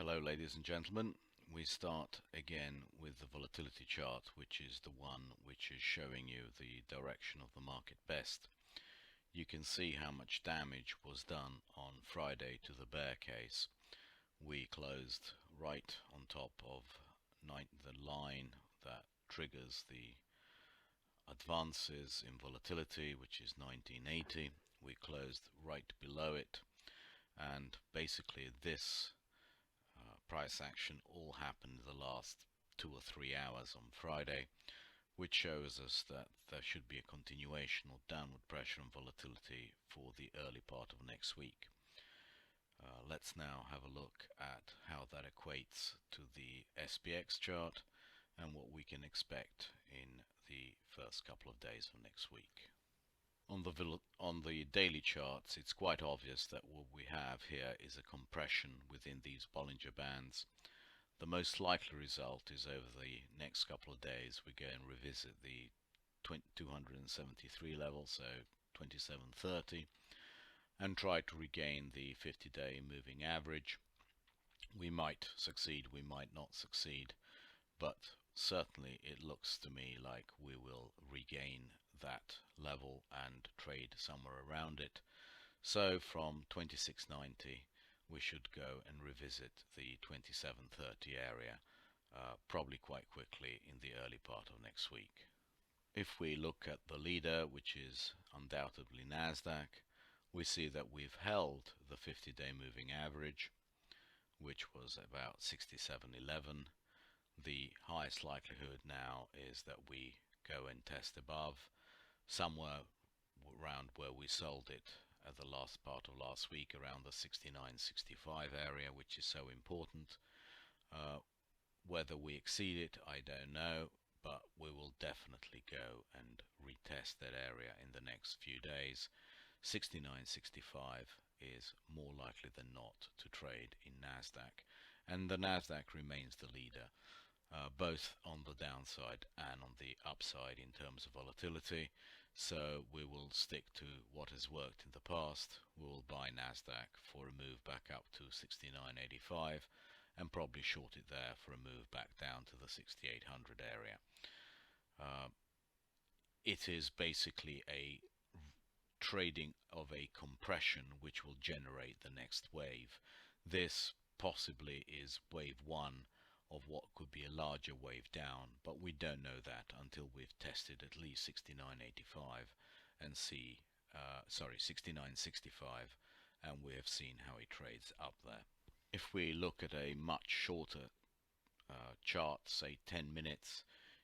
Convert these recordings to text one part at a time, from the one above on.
Hello ladies and gentlemen. We start again with the volatility chart, which is the one which is showing you the direction of the market best. You can see how much damage was done on Friday to the bear case. We closed right on top of the line that triggers the advances in volatility, which is 1980. We closed right below it, and basically this price action all happened in the last 2 or 3 hours on Friday, which shows us that there should be a continuation of downward pressure and volatility for the early part of next week. Let's now have a look at how that equates to the SPX chart and what we can expect in the first couple of days of next week. On the daily charts, it's quite obvious that what we have here is a compression within these Bollinger Bands. The most likely result is over the next couple of days we go and revisit the 273 level, so 2730, and try to regain the 50-day moving average. We might succeed, we might not succeed, but certainly it looks to me like we will regain that level and trade somewhere around it. So from 2690 we should go and revisit the 2730 area probably quite quickly in the early part of next week. If we look at the leader, which is undoubtedly Nasdaq, we see that we've held the 50-day moving average, which was about 67.11. The highest likelihood now is that we go and test above, somewhere around where we sold it at the last part of last week, around the 69.65 area, which is so important. Whether we exceed it, I don't know, but we will definitely go and retest that area in the next few days. 69.65 is more likely than not to trade in Nasdaq, and the Nasdaq remains the leader, both on the downside and on the upside in terms of volatility. So we will stick to what has worked in the past. We will buy Nasdaq for a move back up to 69.85 and probably short it there for a move back down to the 6800 area. It is basically a trading of a compression which will generate the next wave. This possibly is wave one of what could be a larger wave down, but we don't know that until we've tested at least 69.85 and see 69.65, and we have seen how it trades up there. If we look at a much shorter chart, say 10 minutes,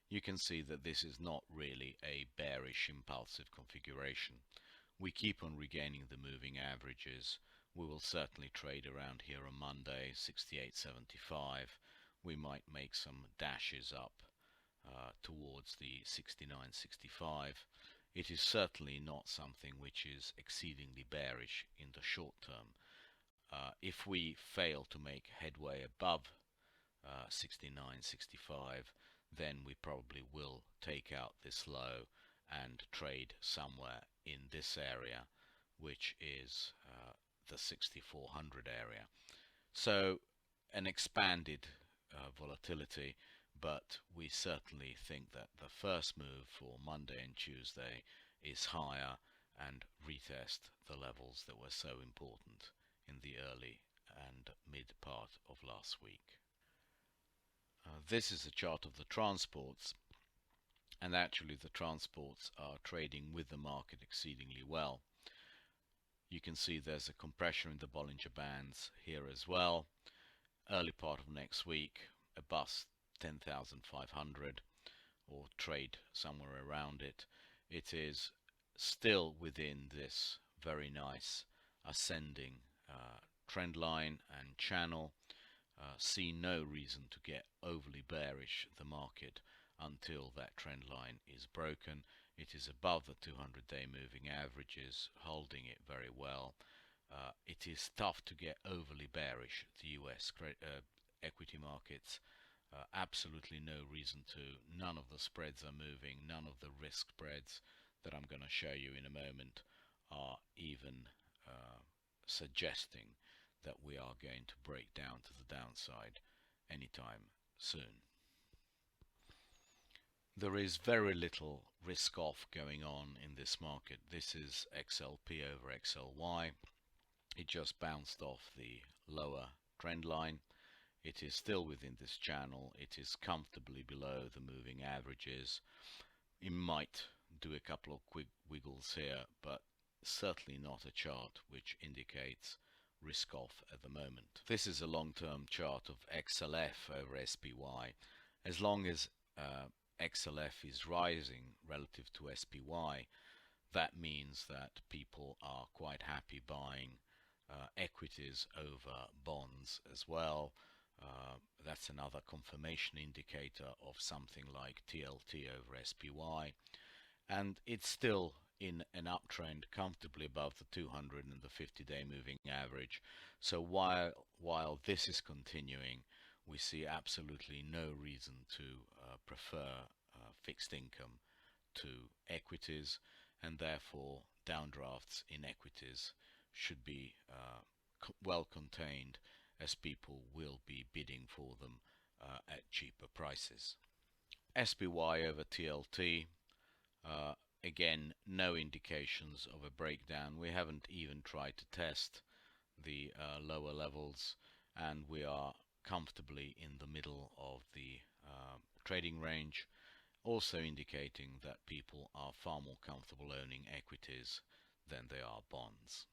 you can see that this is not really a bearish impulsive configuration. We keep on regaining the moving averages. We will certainly trade around here on Monday, 68.75. We might make some dashes up towards the 69.65. It is certainly not something which is exceedingly bearish in the short term. If we fail to make headway above 69.65, then we probably will take out this low and trade somewhere in this area, which is the 6400 area. So an expanded volatility, but we certainly think that the first move for Monday and Tuesday is higher and retest the levels that were so important in the early and mid part of last week. This is a chart of the transports, and actually the transports are trading with the market exceedingly well. You can see there's a compression in the Bollinger Bands here as well. Early part of next week, a bust 10,500 or trade somewhere around it. It is still within this very nice ascending trend line and channel. See no reason to get overly bearish the market until that trend line is broken. It is above the 200-day moving averages, holding it very well. It is tough to get overly bearish the US equity markets. Absolutely no reason to. None of the spreads are moving. None of the risk spreads that I'm going to show you in a moment are even suggesting that we are going to break down to the downside anytime soon. There is very little risk off going on in this market. This is XLP over XLY. It just bounced off the lower trend line. It is still within this channel. It is comfortably below the moving averages. It might do a couple of quick wiggles here, but certainly not a chart which indicates risk off at the moment. This is a long-term chart of XLF over SPY. As long as XLF is rising relative to SPY, that means that people are quite happy buying equities over bonds as well. That's another confirmation indicator of something like TLT over SPY, and it's still in an uptrend comfortably above the 200 and the 50-day moving average. So while this is continuing, we see absolutely no reason to prefer fixed income to equities, and therefore downdrafts in equities should be well contained, as people will be bidding for them at cheaper prices. SPY over TLT, again, no indications of a breakdown. We haven't even tried to test the lower levels, and we are comfortably in the middle of the trading range, also indicating that people are far more comfortable owning equities than they are bonds.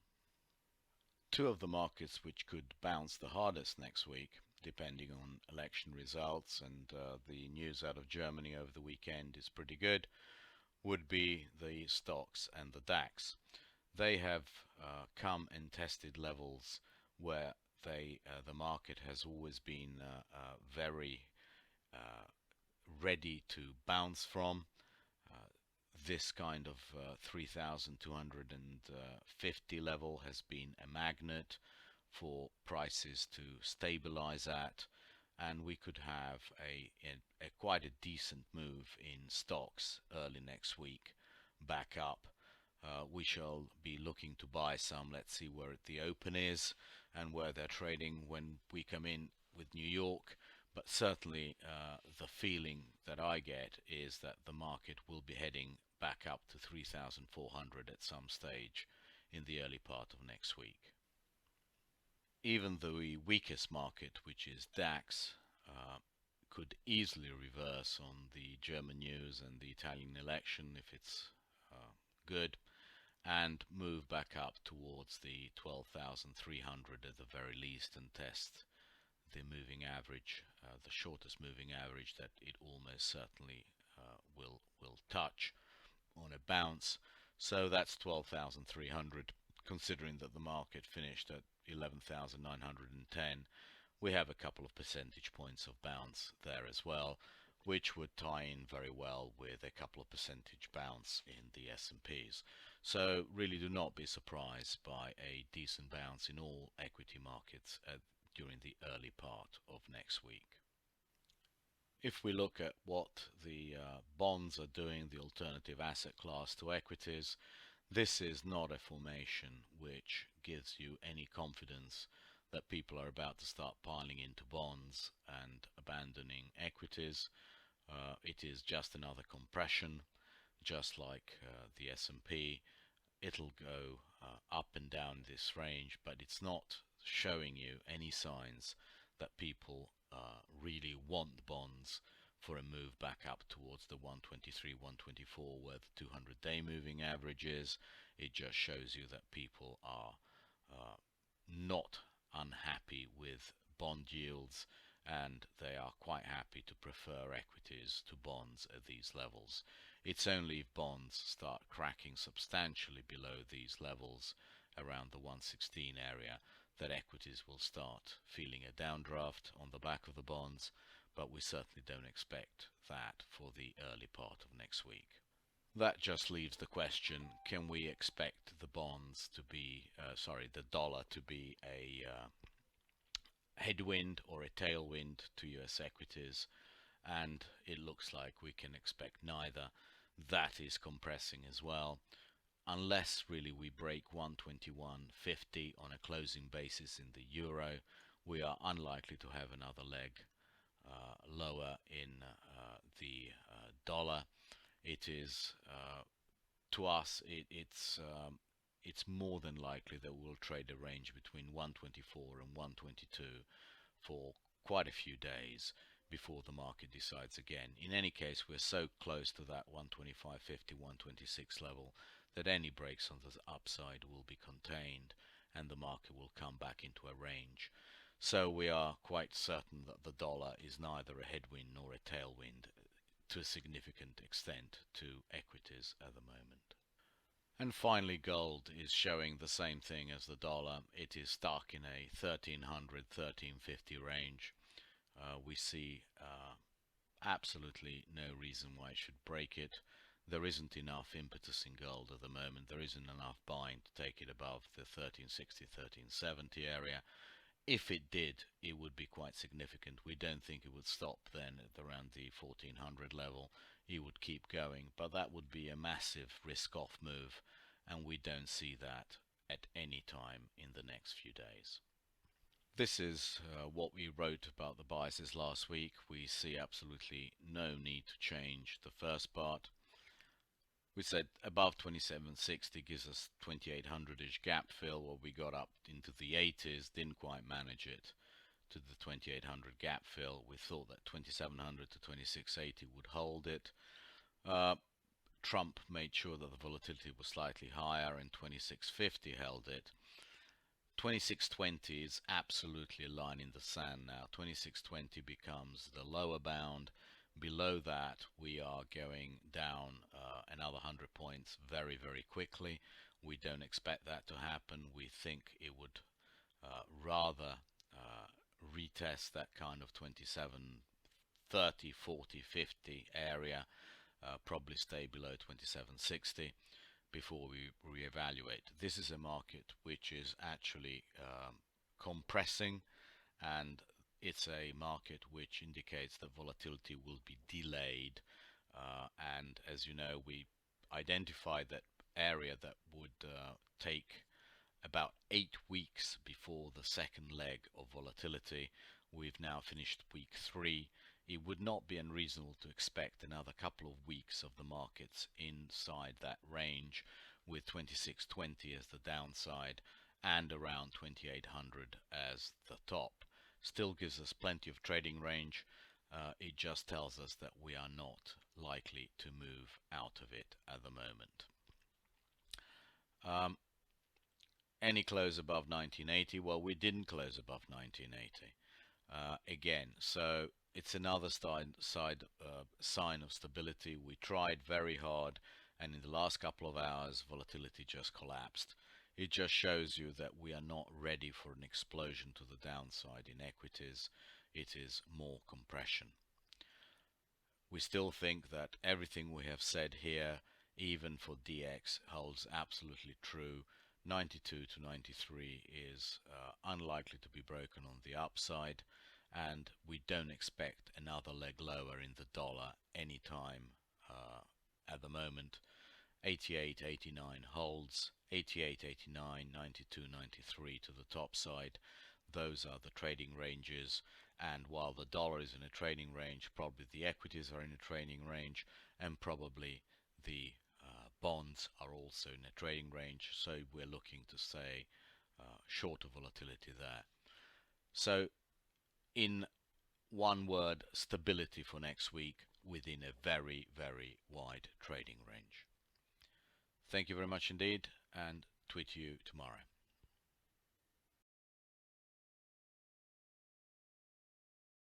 Two of the markets which could bounce the hardest next week, depending on election results, and the news out of Germany over the weekend is pretty good, would be the stocks and the DAX. They have come and tested levels where the market has always been very ready to bounce from. This kind of 3,250 level has been a magnet for prices to stabilize at, and we could have a quite a decent move in stocks early next week back up. We shall be looking to buy some. Let's see where the open is and where they're trading when we come in with New York. But certainly the feeling that I get is that the market will be heading back up to 3,400 at some stage in the early part of next week. Even the weakest market, which is DAX, could easily reverse on the German news and the Italian election if it's good, and move back up towards the 12,300 at the very least, and test the moving average, the shortest moving average that it almost certainly will touch on a bounce. So that's 12,300. Considering that the market finished at 11,910, we have a couple of percentage points of bounce there as well, which would tie in very well with a couple of percentage bounce in the S&Ps. So really do not be surprised by a decent bounce in all equity markets during the early part of next week. If we look at what the bonds are doing, the alternative asset class to equities, this is not a formation which gives you any confidence that people are about to start piling into bonds and abandoning equities. It is just another compression, just like the S&P. It'll go up and down this range, but it's not showing you any signs that people really want bonds for a move back up towards the 123, 124, where the 200-day moving average is. It just shows you that people are not unhappy with bond yields, and they are quite happy to prefer equities to bonds at these levels. It's only if bonds start cracking substantially below these levels, around the 116 area, that equities will start feeling a downdraft on the back of the bonds, but we certainly don't expect that for the early part of next week. That just leaves the question, can we expect the bonds to be, the dollar to be a headwind or a tailwind to US equities? And it looks like we can expect neither. That is compressing as well. unless really we break 121.50 on a closing basis in the euro, we are unlikely to have another leg lower in the dollar. It is to us, it's more than likely that we'll trade a range between 124 and 122 for quite a few days before the market decides again. In any case, we're so close to that 125.50, 126 level that any breaks on the upside will be contained and the market will come back into a range. So we are quite certain that the dollar is neither a headwind nor a tailwind to a significant extent to equities at the moment. And finally, gold is showing the same thing as the dollar. It is stuck in a 1300, 1350 range. We see absolutely no reason why it should break it. There isn't enough impetus in gold at the moment. There isn't enough buying to take it above the 1360, 1370 area. If it did, it would be quite significant. We don't think it would stop then at around the 1400 level. It would keep going, but that would be a massive risk-off move, and we don't see that at any time in the next few days. This is what we wrote about the biases last week. We see absolutely no need to change the first part. We said above 2760 gives us 2800-ish gap fill, where we got up into the 80s, didn't quite manage it to the 2800 gap fill. We thought that 2700 to 2680 would hold it. Trump made sure that the volatility was slightly higher, and 2650 held it. 2620 is absolutely a line in the sand now. 2620 becomes the lower bound. Below that, we are going down another 100 points very, very quickly. We don't expect that to happen. We think it would rather retest that kind of 27, 30, 40, 50 area, probably stay below 2760 before we reevaluate. This is a market which is actually compressing, and it's a market which indicates that volatility will be delayed, and as you know, we identified that area that would take about 8 weeks before the second leg of volatility. We've now finished week 3. It would not be unreasonable to expect another couple of weeks of the markets inside that range, with 2620 as the downside and around 2800 as the top. Still gives us plenty of trading range. It just tells us that we are not likely to move out of it at the moment. Any close above 1980? Well, we didn't close above 1980 again, so it's another sign of stability. We tried very hard, and in the last couple of hours, volatility just collapsed. It just shows you that we are not ready for an explosion to the downside in equities. It is more compression. We still think that everything we have said here, even for DX, holds absolutely true. 92 to 93 is unlikely to be broken on the upside, and we don't expect another leg lower in the dollar anytime at the moment. 88, 89 holds, 88, 89, 92, 93 to the top side. Those are the trading ranges, and while the dollar is in a trading range, probably the equities are in a trading range, and probably the bonds are also in a trading range, so we're looking to stay short of volatility there. So in one word, stability for next week within a very, very wide trading range. Thank you very much indeed, and tweet you tomorrow.